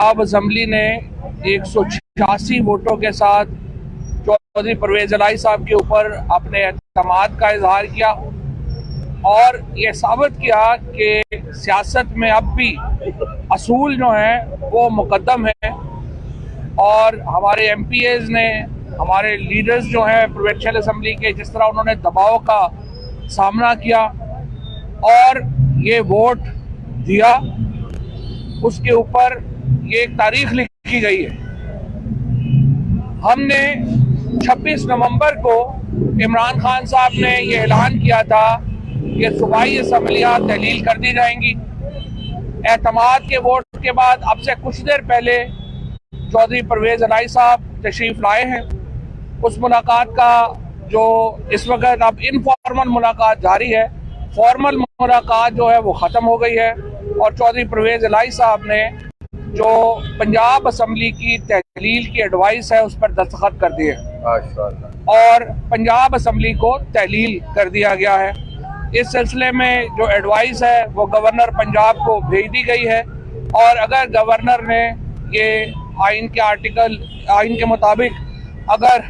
Punjab assembly ने 186 वोटों के साथ चौधरी परवेज इलाही साहब के ऊपर अपने एतमाद का इजहार किया और ये साबित किया कि सियासत में अब भी असूल जो हैं वो मुकद्दम है। और हमारे MPAs ने, हमारे लीडर्स जो हैं प्रोविंशियल असम्बली के, जिस तरह उन्होंने दबाव का सामना किया और ये वोट दिया, उसके ऊपर ये एक तारीख लिखी गई है। हमने 26 नवंबर को इमरान खान साहब ने ये ऐलान किया था कि सूबाई असम्बलियाँ तहलील कर दी जाएंगी। एतमाद के वोट के बाद अब से कुछ देर पहले चौधरी परवेज इलाही साहब तशरीफ लाए हैं। उस मुलाकात का जो इस वक्त अब इनफॉर्मल मुलाकात जारी है, फॉर्मल मुलाकात जो है वो ख़त्म हो गई है और चौधरी परवेज इलाही साहब ने जो पंजाब असम्बली की तहलील की एडवाइस है उस पर दस्तखत कर दिए और पंजाब असम्बली को तहलील कर दिया गया है। इस सिलसिले में जो एडवाइस है वो गवर्नर पंजाब को भेज दी गई है और अगर गवर्नर ने ये आइन के मुताबिक अगर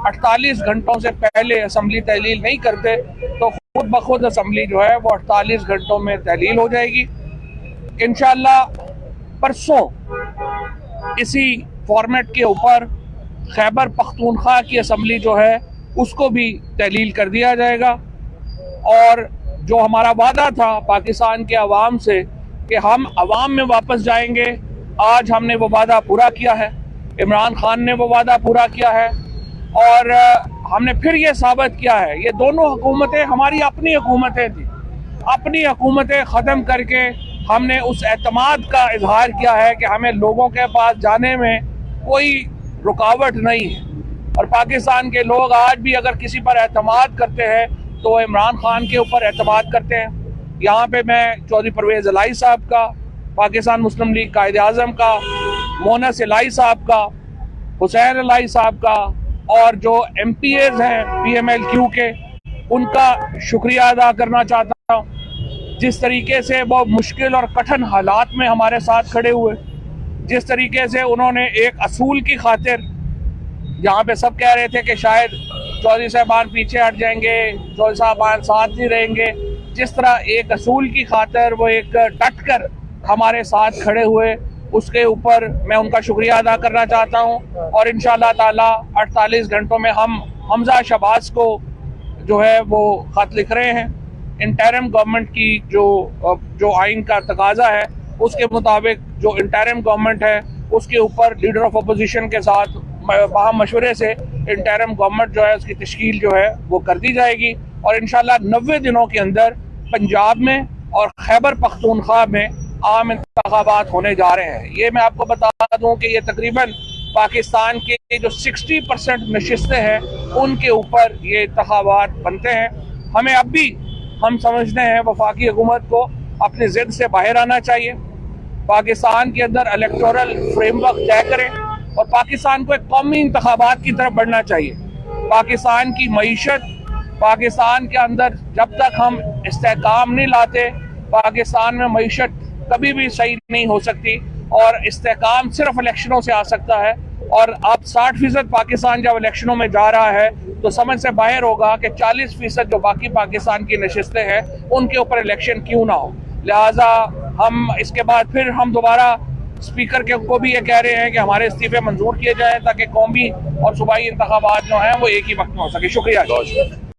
48 घंटों से पहले असम्बली तहलील नहीं करते तो खुद ब खुद असम्बली जो है वो 48 घंटों में तहलील हो जाएगी। इंशाअल्लाह परसों इसी फॉर्मेट के ऊपर खैबर पख्तूनख्वा की असम्बली जो है उसको भी तहलील कर दिया जाएगा और जो हमारा वादा था पाकिस्तान के अवाम से कि हम अवाम में वापस जाएंगे, आज हमने वो वादा पूरा किया है। इमरान खान ने वो वादा पूरा किया है और हमने फिर ये साबित किया है, ये दोनों हुकूमतें हमारी अपनी हुकूमतें थी, अपनी हुकूमतें ख़त्म करके हमने उस एतमाद का इजहार किया है कि हमें लोगों के पास जाने में कोई रुकावट नहीं है। और पाकिस्तान के लोग आज भी अगर किसी पर एतमाद करते हैं तो इमरान खान के ऊपर एतमाद करते हैं। यहाँ पे मैं चौधरी परवेज इलाही साहब का, पाकिस्तान मुस्लिम लीग कायदे आज़म का, मोनस इलाही साहब का, हुसैन इलाही साहब का और जो MPAs हैं PMLQ के, उनका शुक्रिया अदा करना चाहता हूँ। जिस तरीके से वो मुश्किल और कठिन हालात में हमारे साथ खड़े हुए, जिस तरीके से उन्होंने एक असूल की खातिर, जहाँ पे सब कह रहे थे कि शायद चौधरी साहबान पीछे हट जाएंगे, चौधरी साहबान साथ नहीं रहेंगे, जिस तरह एक असूल की खातिर वो एक डट कर हमारे साथ खड़े हुए, उसके ऊपर मैं उनका शुक्रिया अदा करना चाहता हूँ। और इंशाअल्लाह ताला 48 घंटों में हम हमजा शहबाज को जो है वो ख़त लिख रहे हैं। इंटरिम गवर्नमेंट की जो आइन का तकाजा है उसके मुताबिक जो इंटरिम गवर्नमेंट है उसके ऊपर लीडर ऑफ अपोजिशन के साथ बाहम मशवरे से इंटरिम गवर्नमेंट जो है उसकी तश्कील जो है वो कर दी जाएगी और इंशाअल्लाह 90 दिनों के अंदर पंजाब में और खैबर पख्तूनख्वा में आम इंतखाबात होने जा रहे हैं। ये मैं आपको बता दूं कि ये तकरीबन पाकिस्तान के जो 60% नशिस्तें हैं उनके ऊपर ये इंतखाबात बनते हैं। हमें अब भी हम समझते हैं वफाकी हुकूमत को अपनी जिद से बाहर आना चाहिए, पाकिस्तान के अंदर इलेक्टोरल फ्रेमवर्क तय करें और पाकिस्तान को एक कौमी इंतखाबात की तरफ बढ़ना चाहिए। पाकिस्तान की मईशत, पाकिस्तान के अंदर जब तक हम इस्तेहकाम नहीं लाते, पाकिस्तान में मईशत कभी भी सही नहीं हो सकती और इस्तेहकाम सिर्फ इलेक्शनों से आ सकता है। और अब 60% पाकिस्तान जब इलेक्शनों में जा रहा है तो समझ से बाहर होगा कि 40% जो बाकी पाकिस्तान की नशिस्तें हैं उनके ऊपर इलेक्शन क्यों ना हो। लिहाजा हम इसके बाद फिर हम दोबारा स्पीकर को भी ये कह रहे हैं कि हमारे इस्तीफे मंजूर किए जाएं ताकि कौमी और सूबाई इंतखाबात जो हैं वो एक ही वक्त में हो सके। शुक्रिया।